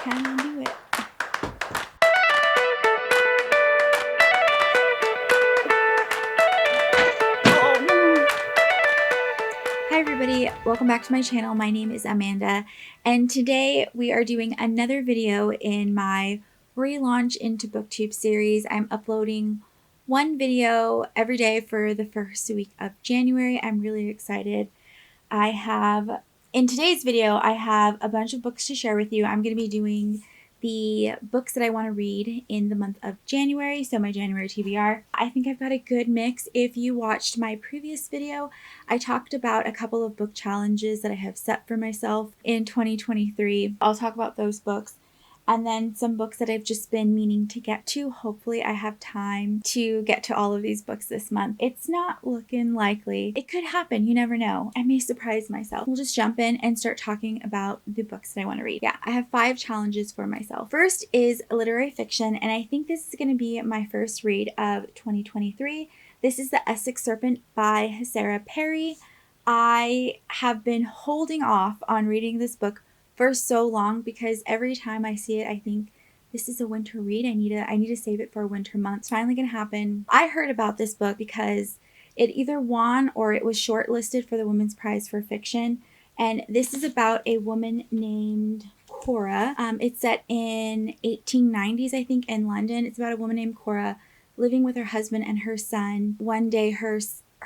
kind of do it. Hi everybody, welcome back to my channel. My name is Amanda, and today we are doing another video in my relaunch into BookTube series. I'm uploading one video every day for the first week of January. I'm really excited. In today's video, I have a bunch of books to share with you. I'm going to be doing the books that I want to read in the month of January, so my January TBR. I think I've got a good mix. If you watched my previous video, I talked about a couple of book challenges that I have set for myself in 2023. I'll talk about those books. And then some books that I've just been meaning to get to. Hopefully I have time to get to all of these books this month. It's not looking likely. It could happen. You never know. I may surprise myself. We'll just jump in and start talking about the books that I want to read. Yeah, I have 5 challenges for myself. First is literary fiction, and I think this is going to be my first read of 2023. This is The Essex Serpent by Sarah Perry. I have been holding off on reading this book for so long because every time I see it, I think this is a winter read. I need to save it for a winter month. It's finally gonna happen. I heard about this book because it either won or it was shortlisted for the Women's Prize for Fiction. And this is about a woman named Cora. It's set in 1890s, I think, in London. It's about a woman named Cora living with her husband and her son. One day her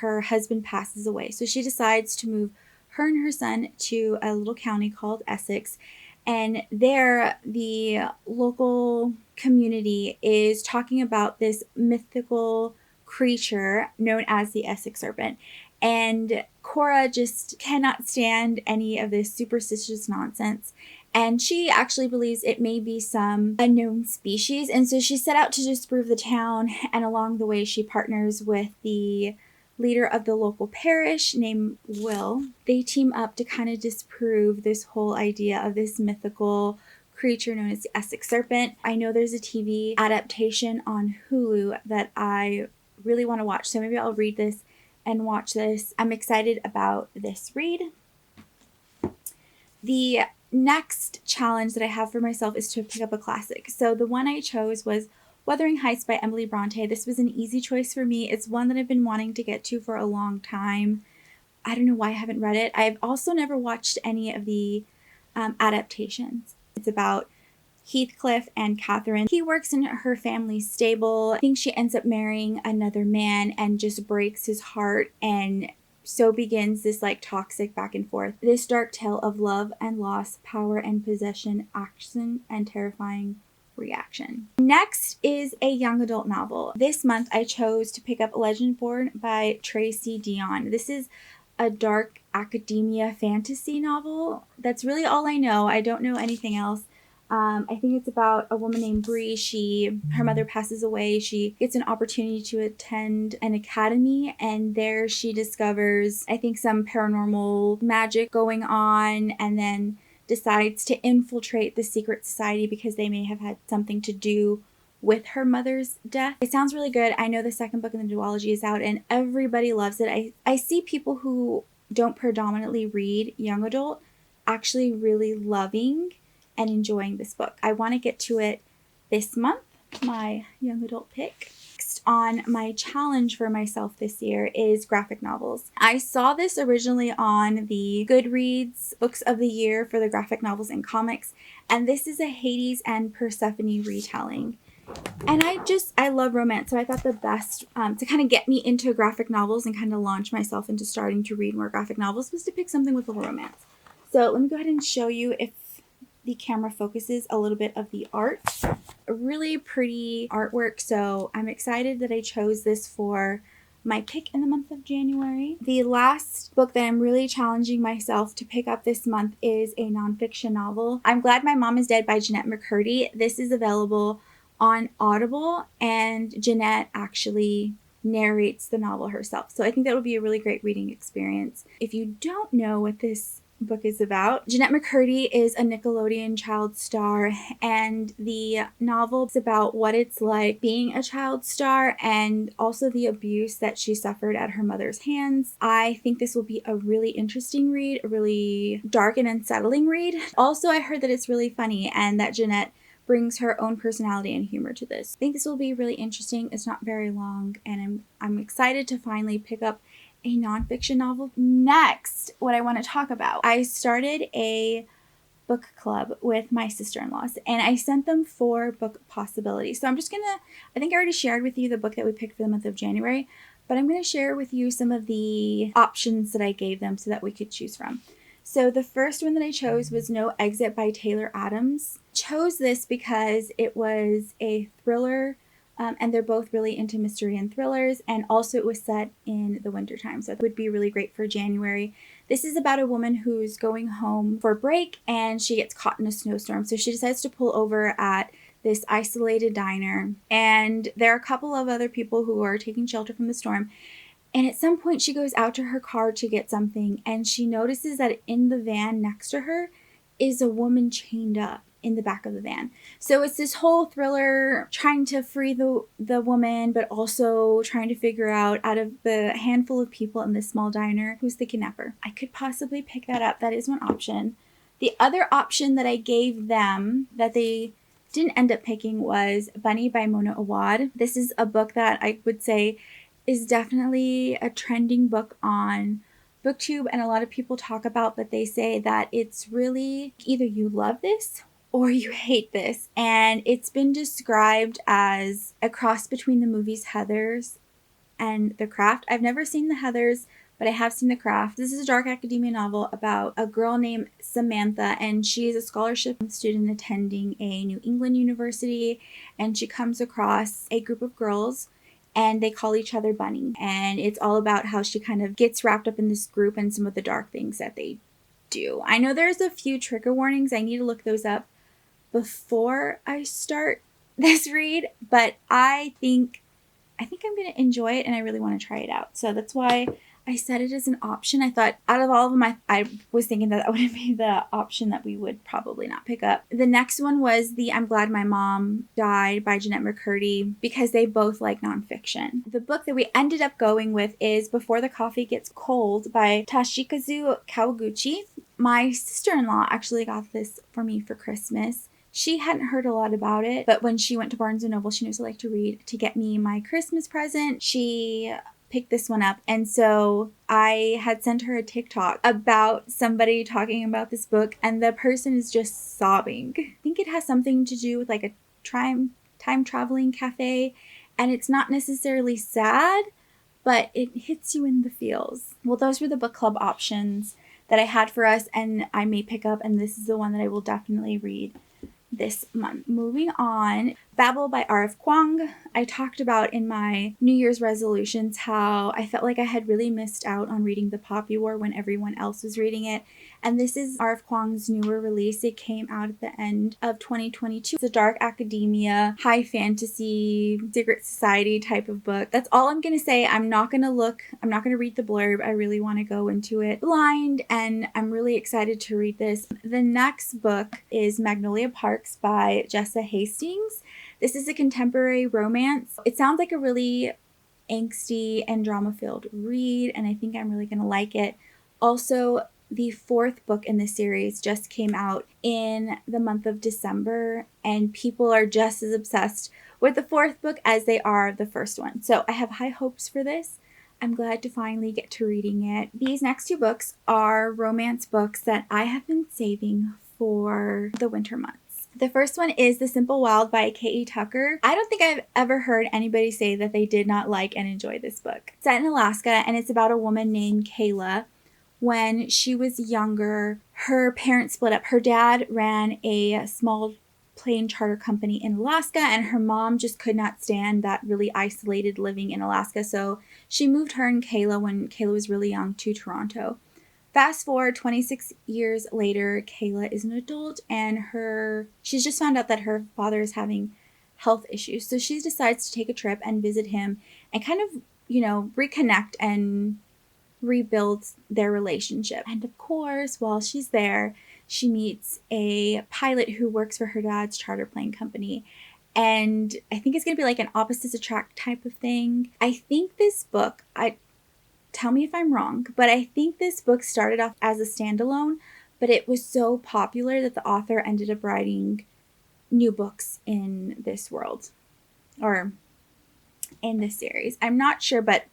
husband passes away, so she decides to move her and her son to a little county called Essex, and there the local community is talking about this mythical creature known as the Essex Serpent, and Cora just cannot stand any of this superstitious nonsense, and she actually believes it may be some unknown species, and so she set out to disprove the town, and along the way she partners with the leader of the local parish named Will. They team up to kind of disprove this whole idea of this mythical creature known as the Essex Serpent. I know there's a TV adaptation on Hulu that I really want to watch, so maybe I'll read this and watch this. I'm excited about this read. The next challenge that I have for myself is to pick up a classic. So the one I chose was Wuthering Heights by Emily Bronte. This was an easy choice for me. It's one that I've been wanting to get to for a long time. I don't know why I haven't read it. I've also never watched any of the adaptations. It's about Heathcliff and Catherine. He works in her family's stable. I think she ends up marrying another man and just breaks his heart, and so begins this like toxic back and forth. This dark tale of love and loss, power and possession, action and terrifying reaction. Next is a young adult novel. This month I chose to pick up Legendborn by Tracy Deonn. This is a dark academia fantasy novel. That's really all I know. I don't know anything else. I think it's about a woman named Bree. Her mother passes away. She gets an opportunity to attend an academy, and there she discovers, I think, some paranormal magic going on, and then decides to infiltrate the secret society because they may have had something to do with her mother's death. It sounds really good. I know the second book in the duology is out and everybody loves it. I see people who don't predominantly read young adult actually really loving and enjoying this book. I want to get to it this month, my young adult pick. Next on my challenge for myself this year is graphic novels. I saw this originally on the Goodreads Books of the Year for the graphic novels and comics, and this is a Hades and Persephone retelling. And I love romance, so I thought the best to kind of get me into graphic novels and kind of launch myself into starting to read more graphic novels was to pick something with a little romance. So let me go ahead and show you, if the camera focuses, a little bit of the art. A really pretty artwork, so I'm excited that I chose this for my pick in the month of January. The last book that I'm really challenging myself to pick up this month is a nonfiction novel. I'm Glad My Mom Is Dead by Jeanette McCurdy. This is available on Audible, and Jeanette actually narrates the novel herself. So I think that would be a really great reading experience. If you don't know what this book is about. Jeanette McCurdy is a Nickelodeon child star, and the novel is about what it's like being a child star and also the abuse that she suffered at her mother's hands. I think this will be a really interesting read, a really dark and unsettling read. Also, I heard that it's really funny and that Jeanette brings her own personality and humor to this. I think this will be really interesting. It's not very long, and I'm excited to finally pick up a nonfiction novel. Next, what I want to talk about. I started a book club with my sister-in-laws, and I sent them 4 book possibilities. So I'm just gonna, I think I already shared with you the book that we picked for the month of January, but I'm gonna share with you some of the options that I gave them so that we could choose from. So the first one that I chose was No Exit by Taylor Adams. Chose this because it was a thriller, and they're both really into mystery and thrillers, and also it was set in the wintertime, so it would be really great for January. This is about a woman who's going home for a break and she gets caught in a snowstorm, so she decides to pull over at this isolated diner, and there are a couple of other people who are taking shelter from the storm. And at some point she goes out to her car to get something, and she notices that in the van next to her is a woman chained up in the back of the van. So it's this whole thriller trying to free the woman, but also trying to figure out of the handful of people in this small diner, who's the kidnapper. I could possibly pick that up. That is one option. The other option that I gave them that they didn't end up picking was Bunny by Mona Awad. This is a book that I would say is definitely a trending book on BookTube, and a lot of people talk about, but they say that it's really either you love this or you hate this. And it's been described as a cross between the movies Heathers and The Craft. I've never seen The Heathers, but I have seen The Craft. This is a dark academia novel about a girl named Samantha, and she is a scholarship student attending a New England university, and she comes across a group of girls and they call each other Bunny. And it's all about how she kind of gets wrapped up in this group and some of the dark things that they do. I know there's a few trigger warnings. I need to look those up before I start this read, but I think I'm going to enjoy it and I really want to try it out. So that's why I set it as an option. I thought out of all of them, I was thinking that would be the option that we would probably not pick up. The next one was the I'm Glad My Mom Died by Jeanette McCurdy, because they both like nonfiction. The book that we ended up going with is Before the Coffee Gets Cold by Toshikazu Kawaguchi. My sister-in-law actually got this for me for Christmas. She hadn't heard a lot about it, but when she went to Barnes & Noble, she knows I like to read, to get me my Christmas present, she picked this one up. And so I had sent her a TikTok about somebody talking about this book, and the person is just sobbing. I think it has something to do with like a time traveling cafe, and it's not necessarily sad, but it hits you in the feels. Well, those were the book club options that I had for us, and I may pick up, and this is the one that I will definitely read this month. Moving on, Babel by R.F. Kuang. I talked about in my New Year's resolutions how I felt like I had really missed out on reading The Poppy War when everyone else was reading it. And this is R.F. Kuang's newer release. It came out at the end of 2022. It's a dark academia, high fantasy, secret society type of book. That's all I'm going to say. I'm not going to read the blurb. I really want to go into it blind, and I'm really excited to read this. The next book is Magnolia Parks by Jessa Hastings. This is a contemporary romance. It sounds like a really angsty and drama-filled read, and I think I'm really going to like it. Also, the 4th book in this series just came out in the month of December, and people are just as obsessed with the 4th book as they are the first one. So I have high hopes for this. I'm glad to finally get to reading it. These next 2 books are romance books that I have been saving for the winter months. The first one is The Simple Wild by K.E. Tucker. I don't think I've ever heard anybody say that they did not like and enjoy this book. It's set in Alaska, and it's about a woman named Kayla. When she was younger, her parents split up. Her dad ran a small plane charter company in Alaska, and her mom just could not stand that really isolated living in Alaska. So she moved her and Kayla, when Kayla was really young, to Toronto. Fast forward 26 years later, Kayla is an adult, and she's just found out that her father is having health issues. So she decides to take a trip and visit him and kind of, reconnect and rebuilds their relationship. And of course, while she's there, she meets a pilot who works for her dad's charter plane company. And I think it's going to be like an opposites attract type of thing. I think this book, tell me if I'm wrong, but I think this book started off as a standalone, but it was so popular that the author ended up writing new books in this world, or in this series. I'm not sure, but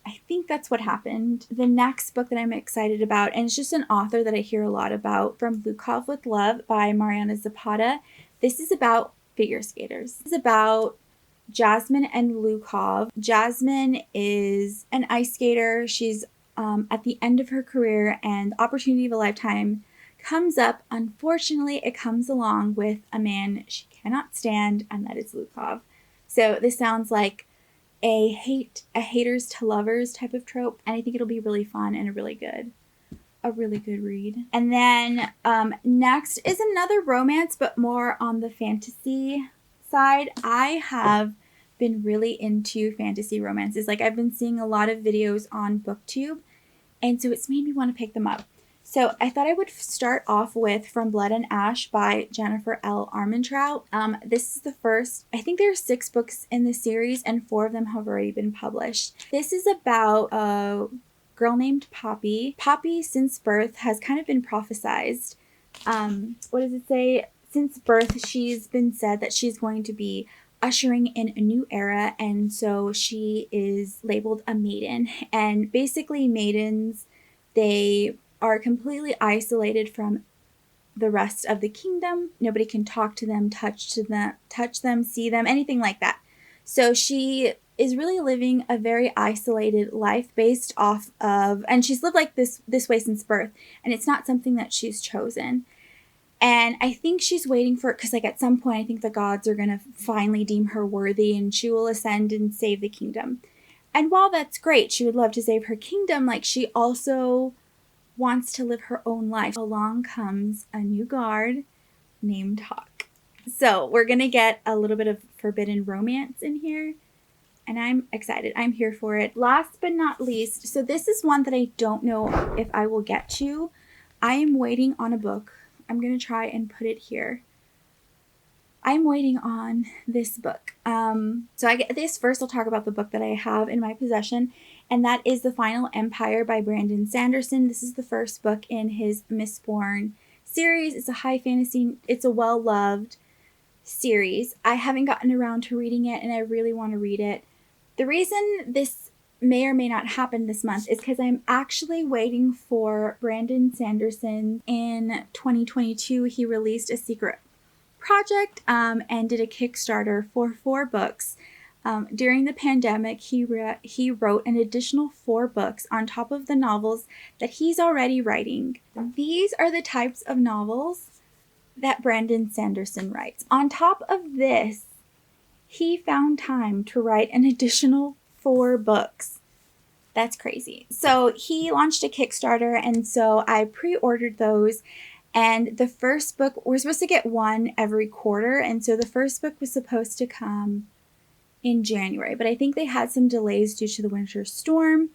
I think that's what happened. The next book that I'm excited about, and it's just an author that I hear a lot about, From Lukov with Love by Mariana Zapata. This is about figure skaters. This is about Jasmine and Lukov. Jasmine is an ice skater. She's at the end of her career, and the opportunity of a lifetime comes up. Unfortunately, it comes along with a man she cannot stand, and that is Lukov. So this sounds like a haters to lovers type of trope, and I think it'll be really fun and a really good read. And then next is another romance, but more on the fantasy side. I have been really into fantasy romances. Like, I've been seeing a lot of videos on BookTube, and so it's made me want to pick them up. So I thought I would start off with From Blood and Ash by Jennifer L. Armentrout. This is the first, I think there are 6 books in the series, and 4 of them have already been published. This is about a girl named Poppy. Poppy, since birth, has kind of been prophesized. What does it say? Since birth, she's been said that she's going to be ushering in a new era, and so she is labeled a maiden. And basically, maidens, they are completely isolated from the rest of the kingdom. Nobody can talk to them, touch them, see them, anything like that. So she is really living a very isolated life based off of, and she's lived like this way since birth, and it's not something that she's chosen. And I think she's waiting for it because, like, at some point, I think the gods are going to finally deem her worthy, and she will ascend and save the kingdom. And while that's great, she would love to save her kingdom, like, she also wants to live her own life. Along comes a new guard named Hawk. So we're going to get a little bit of forbidden romance in here, and I'm excited. I'm here for it. Last but not least, so this is one that I don't know if I will get to. I am waiting on a book. I'm going to try and put it here. I'm waiting on this book. So I get this first. I'll talk about the book that I have in my possession, and that is The Final Empire by Brandon Sanderson. This is the first book in his Mistborn series. It's a high fantasy. It's a well-loved series. I haven't gotten around to reading it, and I really want to read it. The reason this may or may not happen this month is because I'm actually waiting for Brandon Sanderson. In 2022, he released a secret project and did a Kickstarter for 4 books. During the pandemic, he wrote an additional 4 books on top of the novels that he's already writing. These are the types of novels that Brandon Sanderson writes. On top of this, he found time to write an additional 4 books. That's crazy. So he launched a Kickstarter, and so I pre-ordered those. And the first book, we're supposed to get one every quarter, and so the first book was supposed to come in January, but I think they had some delays due to the winter storm,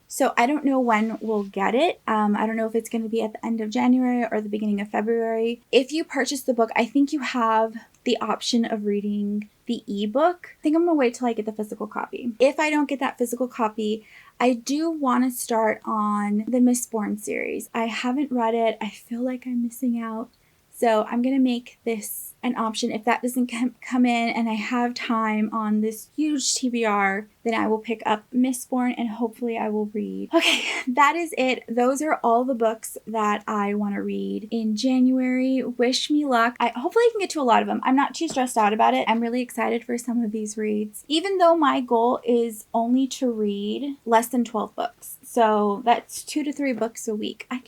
so I don't know when we'll get it. I don't know if it's going to be at the end of January or the beginning of February. If you purchase the book, I think you have the option of reading the ebook. I think I'm going to wait till I get the physical copy. If I don't get that physical copy, I do want to start on the Mistborn series. I haven't read it. I feel like I'm missing out. So I'm going to make this an option. If that doesn't come in and I have time on this huge TBR, then I will pick up Mistborn and hopefully I will read. Okay, that is it. Those are all the books that I want to read in January. Wish me luck. Hopefully I can get to a lot of them. I'm not too stressed out about it. I'm really excited for some of these reads. Even though my goal is only to read less than 12 books. So that's 2 to 3 books a week. I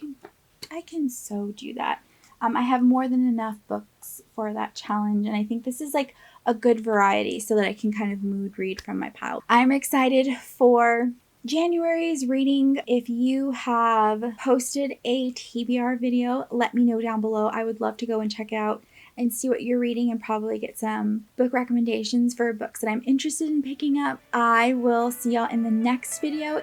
can so do that. I have more than enough books for that challenge, and I think this is like a good variety so that I can kind of mood read from my pile. I'm excited for January's reading. If you have posted a TBR video, let me know down below. I would love to go and check it out and see what you're reading and probably get some book recommendations for books that I'm interested in picking up. I will see y'all in the next video.